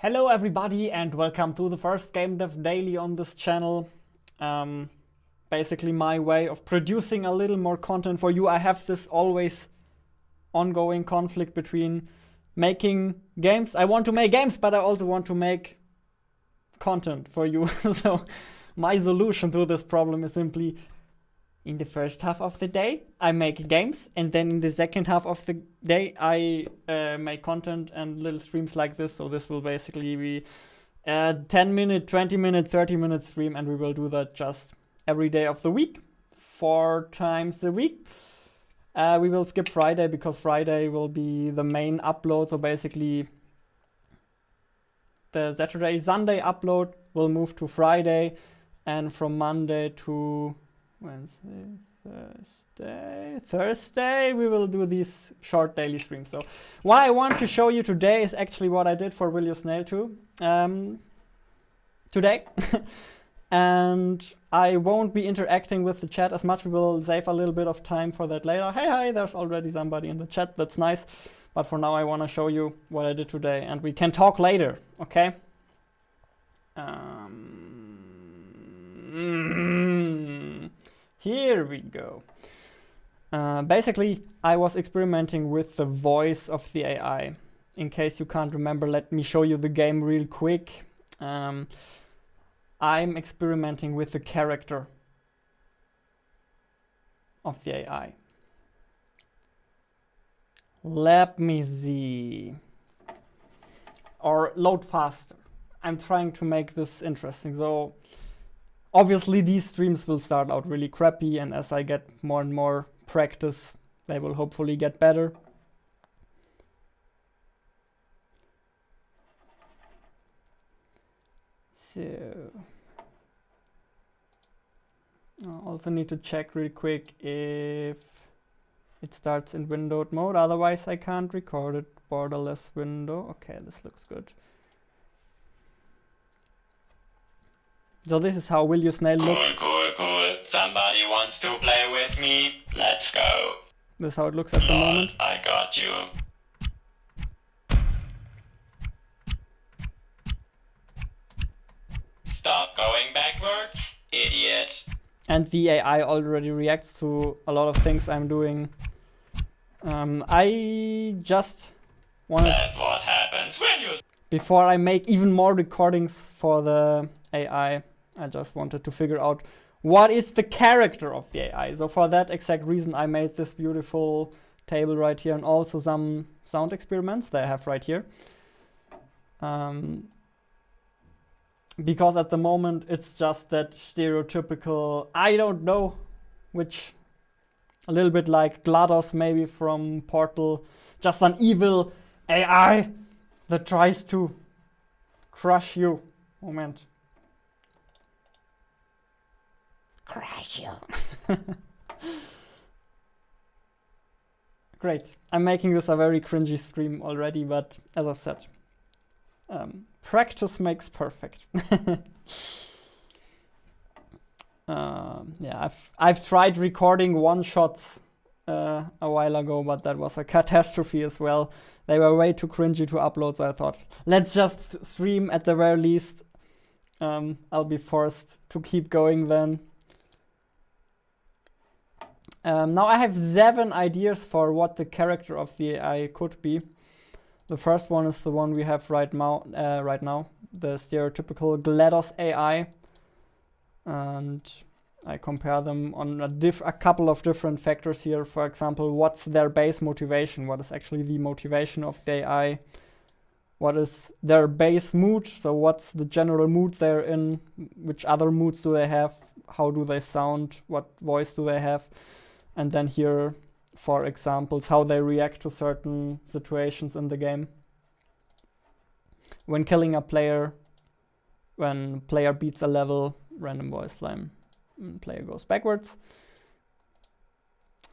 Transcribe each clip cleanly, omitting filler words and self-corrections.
Hello everybody and welcome to the first Game Dev Daily on this channel. Basically my way of producing a little more content for you. I have this always ongoing conflict between making games. I want to make games, but I also want to make content for you. So my solution to this problem is simply in the first half of the day, I make games, and then in the second half of the day, I make content and little streams like this. So this will basically be a 10-minute, 20-minute, 30-minute stream, and we will do that just every day of the week, 4 times a week. We will skip Friday because Friday will be the main upload. So basically, the Sunday upload will move to Friday, and from Monday to Thursday, we will do these short daily streams. So what I want to show you today is actually what I did for Will You Snail 2 today. And I won't be interacting with the chat as much. We will save a little bit of time for that later. Hey, there's already somebody in the chat. That's nice. But for now, I want to show you what I did today, and we can talk later, okay? Here we go. Basically, I was experimenting with the voice of the AI. In case you can't remember, let me show you the game real quick. I'm experimenting with the character of the AI. Let me see. Or load faster. I'm trying to make this interesting. So obviously these streams will start out really crappy, and as I get more and more practice, they will hopefully get better. So I also need to check real quick if it starts in windowed mode, otherwise I can't record it. Borderless window. Okay, this looks good. So this is how Will You Snail looks. Cool. Somebody wants to play with me. Let's go. This is how it looks at the moment. I got you. Stop going backwards, idiot. And the AI already reacts to a lot of things I'm doing. I just wanted... That's what happens when you... Before I make even more recordings for the AI, I just wanted to figure out what is the character of the AI. So for that exact reason, I made this beautiful table right here, and also some sound experiments that I have right here. Because at the moment, it's just that stereotypical, I don't know, which a little bit like GLaDOS maybe from Portal, just an evil AI that tries to crush you. Moment. Crush you. Great. I'm making this a very cringy stream already, but as I've said, practice makes perfect. Yeah, I've tried recording one-shots a while ago, but that was a catastrophe as well. They were way too cringy to upload, so I thought, let's just stream at the very least. I'll be forced to keep going then. Now I have 7 ideas for what the character of the AI could be. The first one is the one we have right now, the stereotypical GLaDOS AI. And I compare them on a couple of different factors here. For example, what's their base motivation? What is actually the motivation of the AI? What is their base mood? So what's the general mood they're in? Which other moods do they have? How do they sound? What voice do they have? And then here, for examples, how they react to certain situations in the game. When killing a player, when player beats a level, random voice line, player goes backwards.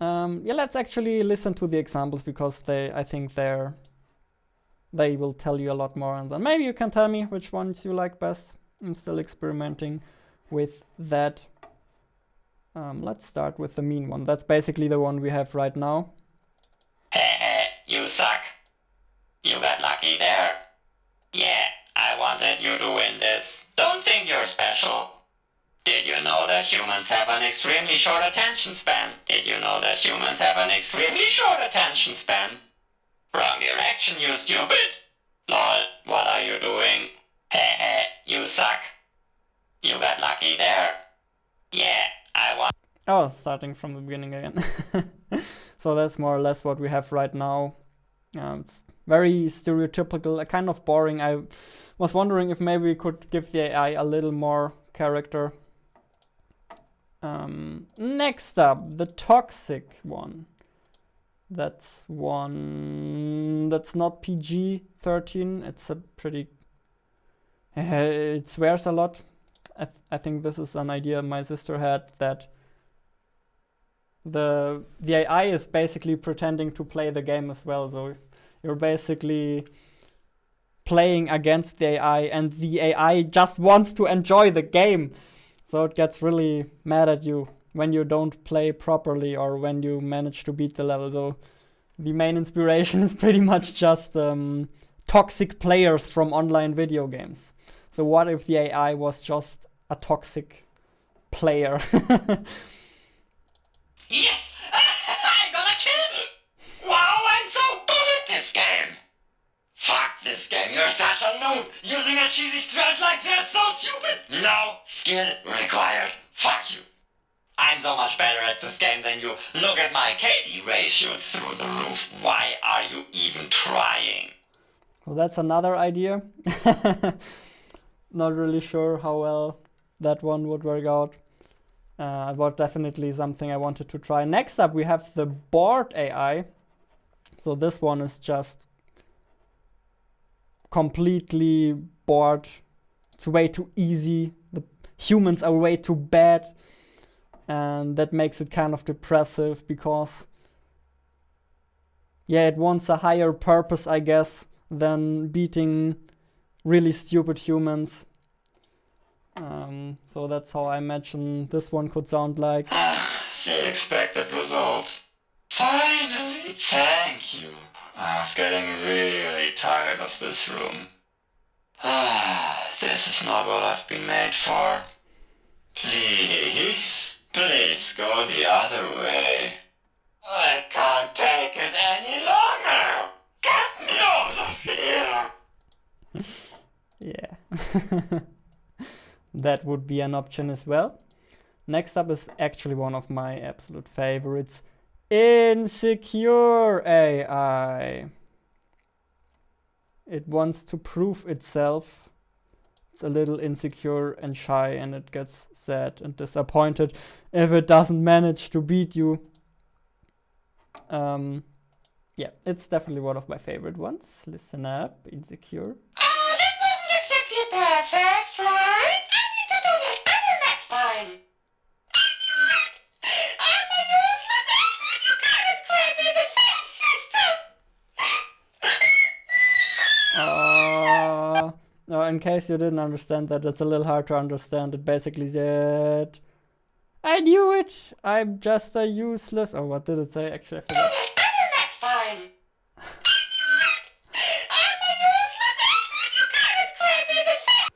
Yeah, let's actually listen to the examples, because I think they will tell you a lot more, and then maybe you can tell me which ones you like best. I'm still experimenting with that. Let's start with the mean one. That's basically the one we have right now. You suck. You got lucky there. Yeah, I wanted you to win this. Don't think you're special. Did you know that humans have an extremely short attention span? Did you know that humans have an extremely short attention span? Wrong direction, you stupid. Lol, what are you doing? Heh, you suck. You got lucky there. Yeah, I won. Oh, starting from the beginning again. So that's more or less what we have right now. It's very stereotypical, kind of boring. I was wondering if maybe we could give the AI a little more character. Next up, the toxic one. That's one that's not PG-13. It's a pretty... it swears a lot. I think this is an idea my sister had, that the AI is basically pretending to play the game as well. So you're basically playing against the AI, and the AI just wants to enjoy the game. So it gets really mad at you when you don't play properly or when you manage to beat the level. So the main inspiration is pretty much just toxic players from online video games. So what if the AI was just a toxic player? Yes! I got a kill! Wow, I'm so good at this game! Fuck this game, you're such a noob! Using a cheesy strat like this, so stupid! No skill required. Fuck you! I'm so much better at this game than you. Look at my KD ratio, it's through the roof. Why are you even trying? Well, that's another idea. Not really sure how well that one would work out. But definitely something I wanted to try. Next up, we have the bored AI. So this one is just completely bored. It's way too easy. The humans are way too bad. And that makes it kind of depressive because, yeah, it wants a higher purpose, I guess, than beating really stupid humans. So that's how I imagine this one could sound like. The expected result. Finally, thank you. I was getting really tired of this room. This is not what I've been made for. Please, please go the other way. I can't take it any longer. Get me out of here. Yeah. That would be an option as well. Next up is actually one of my absolute favorites. Insecure AI. It wants to prove itself. It's a little insecure and shy, and it gets sad and disappointed if it doesn't manage to beat you. Yeah, it's definitely one of my favorite ones. Listen up, Insecure. That wasn't exactly perfect, right? I need to do that better next time. I knew it! I'm a useless uneducated crappy defense system! In case you didn't understand that, it's a little hard to understand. It basically said, I knew it! I'm just a useless... Oh, what did it say? Actually, I Do forgot. that better next time. I knew it! I'm a useless uneducated crappy defense...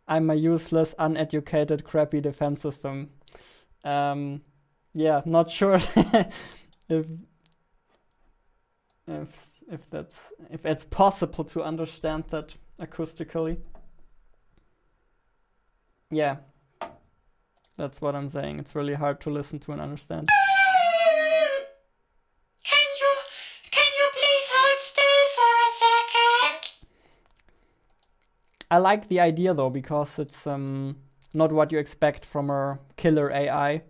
I'm a useless, uneducated, crappy defense system. Yeah, not sure if it's possible to understand that acoustically. Yeah, that's what I'm saying. It's really hard to listen to and understand. Can you please hold still for a second? I like the idea though, because it's not what you expect from a killer AI.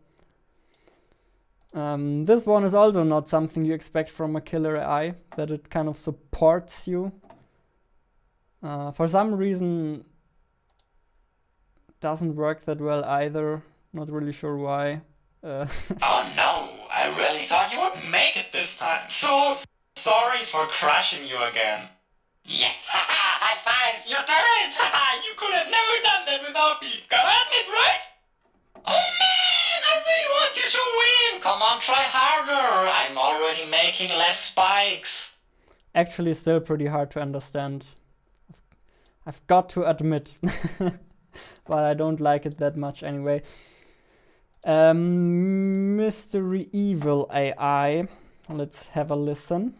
This one is also not something you expect from a killer AI, that it kind of supports you. For some reason, doesn't work that well either. Not really sure why. Oh no, I really thought you would make it this time. So sorry for crushing you again. Yes, high five, you did it! You could have never done that without me. Gotta admit, right? Oh man, I really want you to win. Come on, try harder. I'm already making less spikes. Actually, still pretty hard to understand. I've got to admit. But I don't like it that much anyway. Mystery Evil AI. Let's have a listen.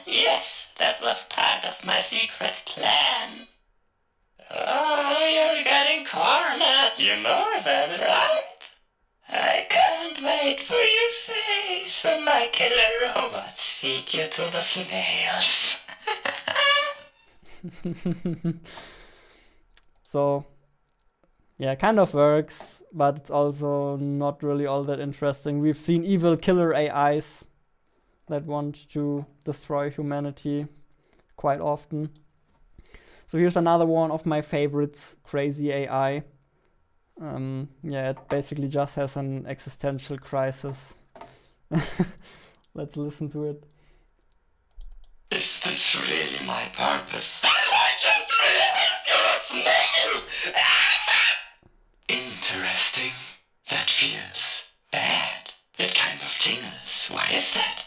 Yes, that was part of my secret plan. Oh, you're getting cornered, you know that, right? I can't wait for your face when my killer robots feed you to the snails. So, yeah, kind of works, but it's also not really all that interesting. We've seen evil killer AIs that want to destroy humanity quite often. So here's another one of my favorites, Crazy AI. Yeah, it basically just has an existential crisis. Let's listen to it. Is this really my purpose? I just realized you're a snail! Interesting. That feels bad. It kind of tingles. Why is that?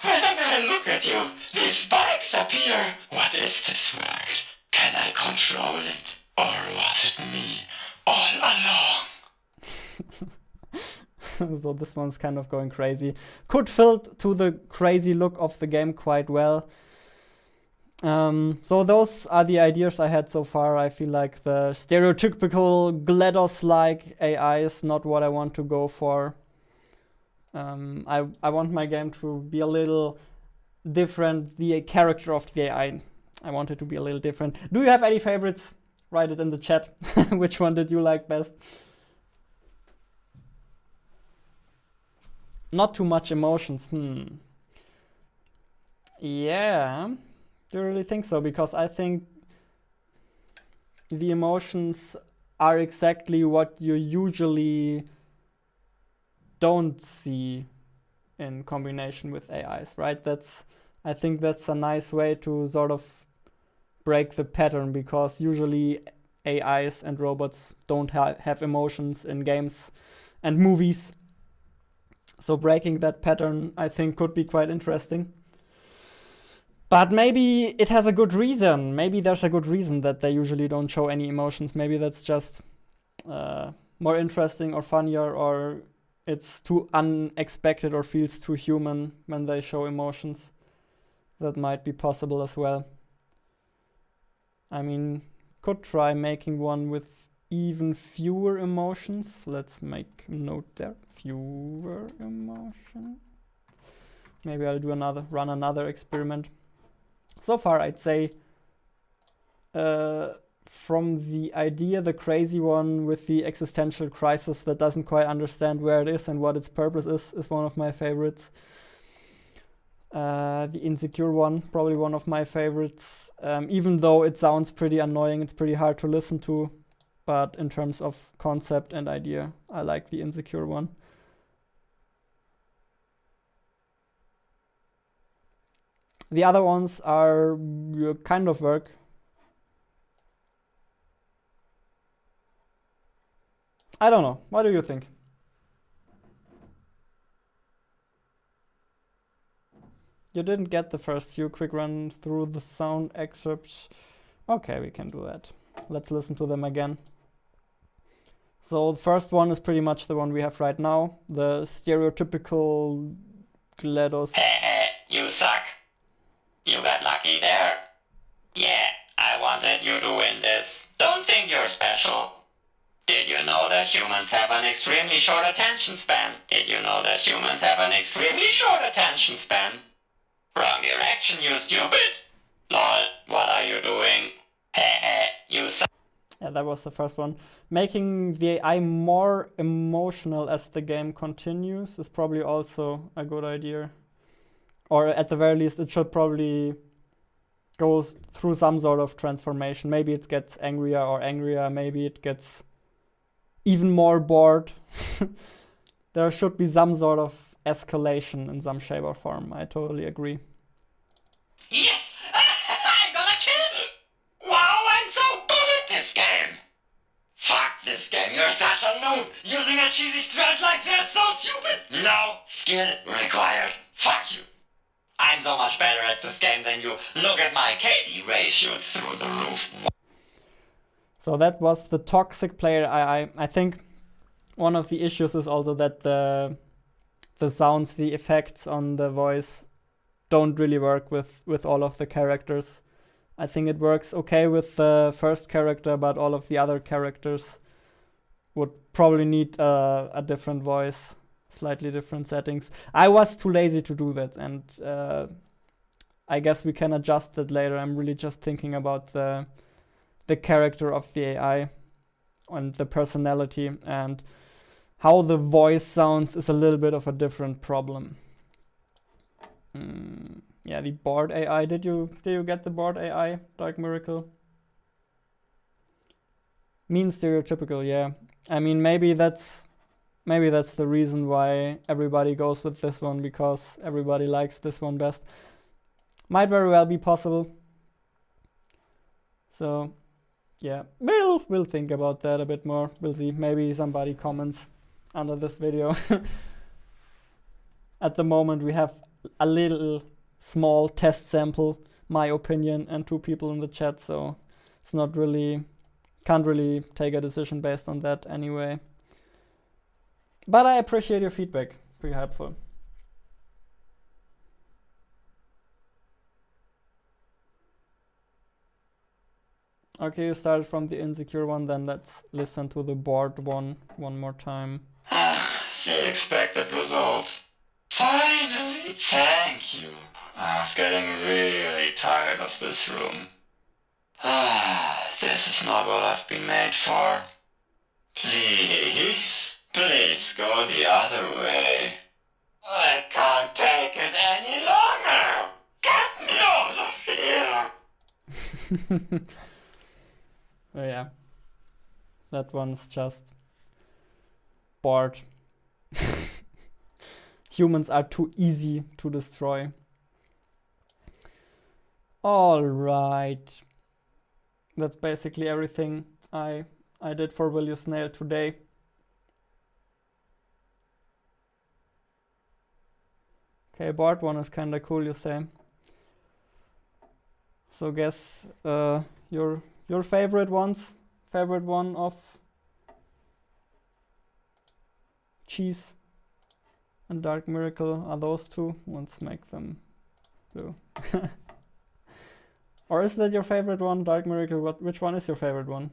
Whenever I look at you, these spikes appear. What is this word? Can I control it? Or was it me all along? So this one's kind of going crazy. Could fit to the crazy look of the game quite well. So those are the ideas I had so far. I feel like the stereotypical GLaDOS-like AI is not what I want to go for. I want my game to be a little different. The character of the AI, I want it to be a little different. Do you have any favorites? Write it in the chat. Which one did you like best? Not too much emotions. Yeah. Do you really think so? Because I think the emotions are exactly what you usually don't see in combination with AIs, right? I think that's a nice way to sort of break the pattern, because usually AIs and robots don't have emotions in games and movies. So breaking that pattern, I think, could be quite interesting. But maybe it has a good reason. Maybe there's a good reason that they usually don't show any emotions. Maybe that's just more interesting or funnier, or it's too unexpected or feels too human when they show emotions. That might be possible as well. I mean, could try making one with even fewer emotions. Let's make a note there. Fewer emotions. Maybe I'll run another experiment. So far, I'd say from the idea, the crazy one with the existential crisis that doesn't quite understand where it is and what its purpose is one of my favorites. The insecure one, probably one of my favorites. Even though it sounds pretty annoying, it's pretty hard to listen to. But in terms of concept and idea, I like the insecure one. The other ones are kind of work. I don't know. What do you think? You didn't get the first few. Quick run through the sound excerpts. Okay, we can do that. Let's listen to them again. So the first one is pretty much the one we have right now. The stereotypical GLaDOS. You suck. You got lucky there. Yeah, I wanted you to win this. Don't think you're special. Did you know that humans have an extremely short attention span? Did you know that humans have an extremely short attention span? Wrong direction, you stupid. Lol, what are you doing? You suck. Yeah, that was the first one. Making the AI more emotional as the game continues is probably also a good idea. Or at the very least, it should probably go through some sort of transformation. Maybe it gets angrier or angrier. Maybe it gets even more bored. There should be some sort of escalation in some shape or form. I totally agree. Yes! I got a kill! Wow, I'm so good at this game! Fuck this game, you're such a noob! Using a cheesy strat like this, so stupid! No skill required. Fuck you. I I'm so much better at this game than you. Look at my KD ratio, it's through the roof. So that was the toxic player AI. I think one of the issues is also that the sounds, the effects on the voice don't really work with all of the characters. I think it works okay with the first character, but all of the other characters would probably need a different voice, slightly different settings. I was too lazy to do that, and I guess we can adjust that later. I'm really just thinking about the character of the AI and the personality, and how the voice sounds is a little bit of a different problem. Yeah, the Bard AI. Did you get the Bard AI, Dark Miracle? Mean stereotypical, yeah. I mean, maybe that's the reason why everybody goes with this one, because everybody likes this one best. Might very well be possible. So, yeah, we'll think about that a bit more. We'll see. Maybe somebody comments under this video. At the moment, we have a little small test sample, my opinion, and 2 people in the chat, so it's not really, can't really take a decision based on that anyway. But I appreciate your feedback, pretty helpful. Okay, you started from the insecure one, then let's listen to the Bard one more time. The expected result. Finally, thank you. I was getting really tired of this room. This is not what I've been made for. Please go the other way. I can't take it any longer. Get me out of here. Oh yeah, that one's just Bard. Humans are too easy to destroy. Alright. That's basically everything I did for Will You Snail today. Okay, Bard one is kinda cool, you say. So guess your favorite ones? Favorite one of Cheese and Dark Miracle are those 2. Let's make them blue. Or is that your favorite one, Dark Miracle? Which one is your favorite one?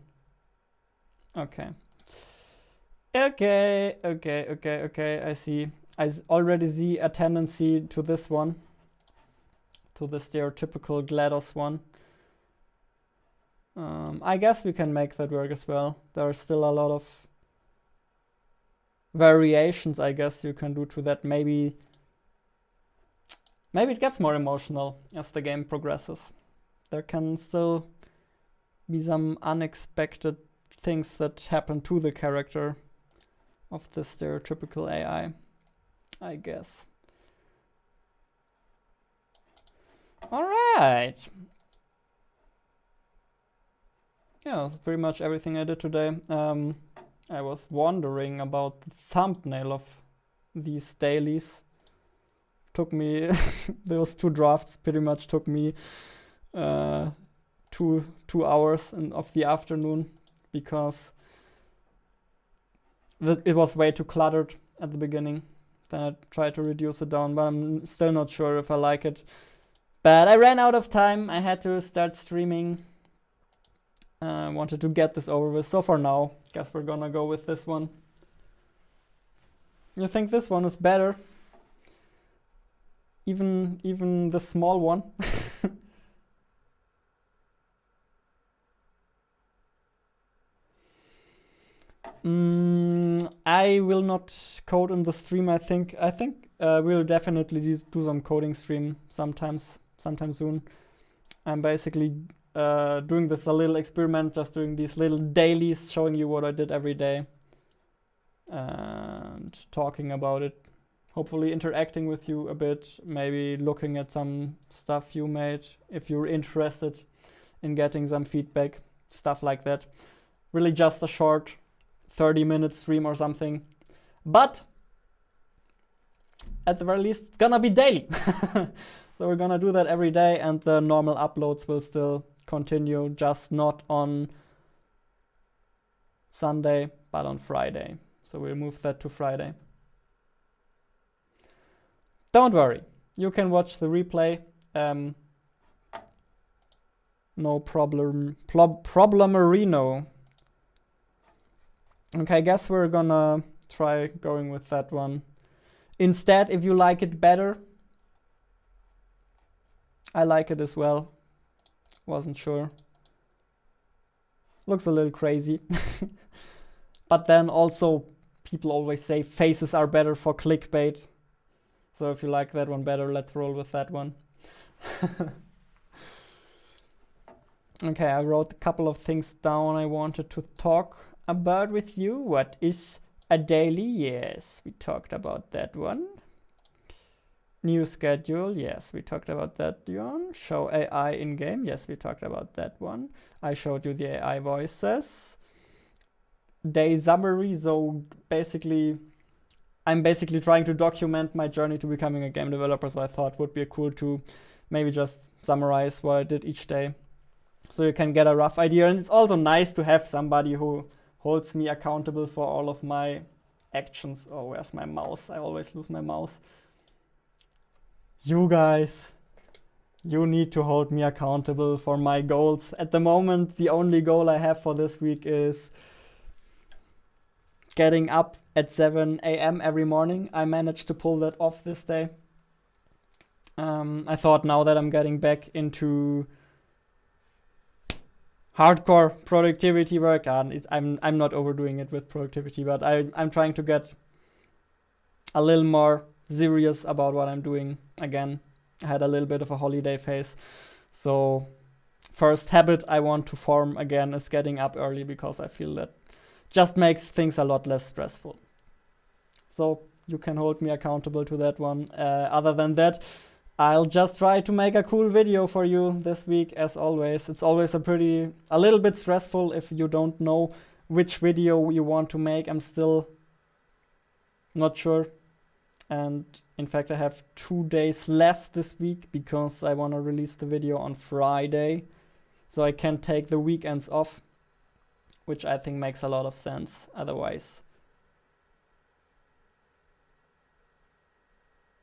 Okay. Okay, I see. I already see a tendency to this one. To the stereotypical GLaDOS one. I guess we can make that work as well. There are still a lot of variations, I guess, you can do to that. Maybe it gets more emotional as the game progresses. There can still be some unexpected things that happen to the character of the stereotypical AI, I guess. Alright. Yeah, that's pretty much everything I did today. I was wondering about the thumbnail of these dailies. Took me, those 2 drafts pretty much took me 2 hours of the afternoon, because it was way too cluttered at the beginning. Then I tried to reduce it down, but I'm still not sure if I like it. But I ran out of time. I had to start streaming. I wanted to get this over with. So for now, guess we're gonna go with this one. You think this one is better? Even the small one? I will not code in the stream. I think we'll definitely do some coding stream sometime soon. I'm basically doing this a little experiment, just doing these little dailies, showing you what I did every day and talking about it. Hopefully interacting with you a bit, maybe looking at some stuff you made if you're interested in getting some feedback, stuff like that. Really just a short 30-minute stream or something. But at the very least, it's gonna be daily. So we're gonna do that every day, and the normal uploads will still continue, just not on Sunday, but on Friday. So we'll move that to Friday. Don't worry, you can watch the replay. No problem. Problemerino. Okay, I guess we're gonna try going with that one. Instead, if you like it better, I like it as well. Wasn't sure. Looks a little crazy. But then also, people always say faces are better for clickbait. So if you like that one better, let's roll with that one. Okay, I wrote a couple of things down I wanted to talk about with you. What is a daily? Yes, we talked about that one. New schedule, yes, we talked about that one. Show AI in-game, yes, we talked about that one. I showed you the AI voices. Day summary, so basically, I'm basically trying to document my journey to becoming a game developer, so I thought would be cool to maybe just summarize what I did each day, so you can get a rough idea. And it's also nice to have somebody who holds me accountable for all of my actions. Oh, where's my mouse? I always lose my mouse. You guys, you need to hold me accountable for my goals. At the moment, the only goal I have for this week is getting up at 7 a.m. every morning. I managed to pull that off this day. I thought now that I'm getting back into hardcore productivity work, and I'm not overdoing it with productivity, but I'm trying to get a little more serious about what I'm doing again. I had a little bit of a holiday phase, so first habit I want to form again is getting up early, because I feel that just makes things a lot less stressful. So you can hold me accountable to that one. Other than that, I'll just try to make a cool video for you this week, as always. It's always a little bit stressful if you don't know which video you want to make. I'm still not sure. And in fact, I have 2 days less this week, because I want to release the video on Friday, so I can take the weekends off, which I think makes a lot of sense. Otherwise,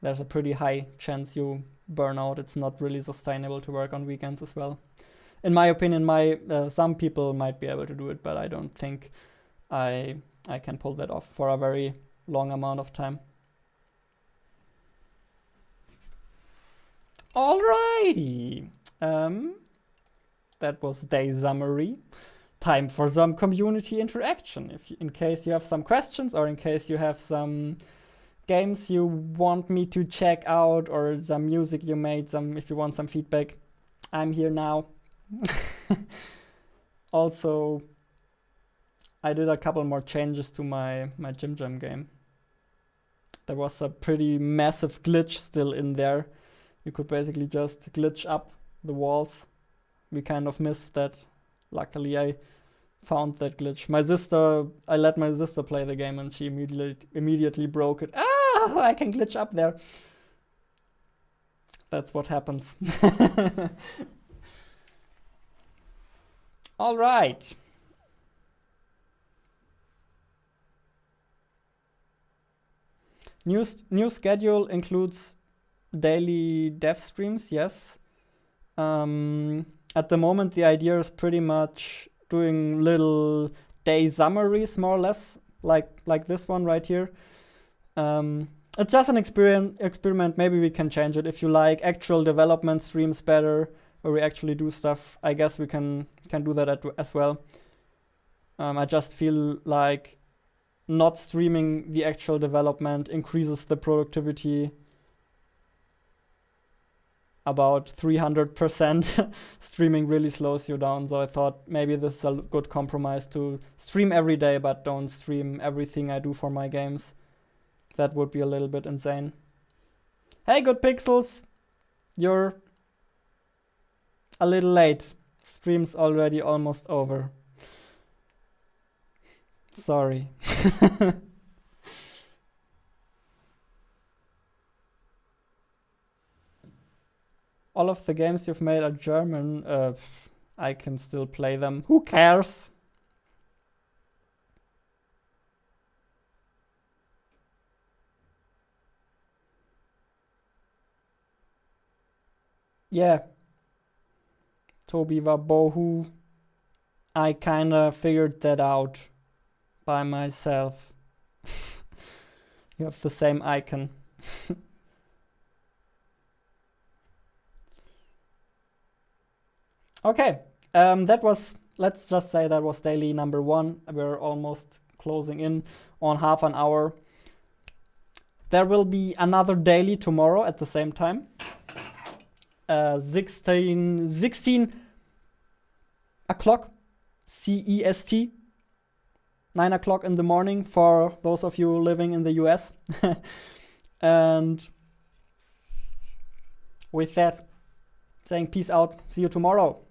there's a pretty high chance you burn out. It's not really sustainable to work on weekends as well. In my opinion, some people might be able to do it, but I don't think I can pull that off for a very long amount of time. Alrighty. That was day summary. Time for some community interaction. In case you have some questions, or in case you have some games you want me to check out, or some music you made, if you want some feedback, I'm here now. Also, I did a couple more changes to my Gym Jam game. There was a pretty massive glitch still in there. You could basically just glitch up the walls. We kind of missed that. Luckily, I found that glitch. I let my sister play the game, and she immediately broke it. Ah, I can glitch up there. That's what happens. All right. New schedule includes daily dev streams, yes. At the moment, the idea is pretty much doing little day summaries, more or less, like this one right here. It's just an experiment. Maybe we can change it. If you like actual development streams better, where we actually do stuff, I guess we can do that as well. I just feel like not streaming the actual development increases the productivity about 300%. Streaming really slows you down, so I thought maybe this is a good compromise, to stream every day but don't stream everything I do for my games. That would be a little bit insane. Hey, Good Pixels! You're a little late. Stream's already almost over. Sorry. all of the games you've made are German. I can still play them. Who cares? Yeah. Toby Wabohu. I kinda figured that out by myself. You have the same icon. Okay, let's just say that was daily number 1. We're almost closing in on half an hour. There will be another daily tomorrow at the same time. 16 o'clock CEST. 9 o'clock in the morning for those of you living in the US. And with that, saying peace out. See you tomorrow.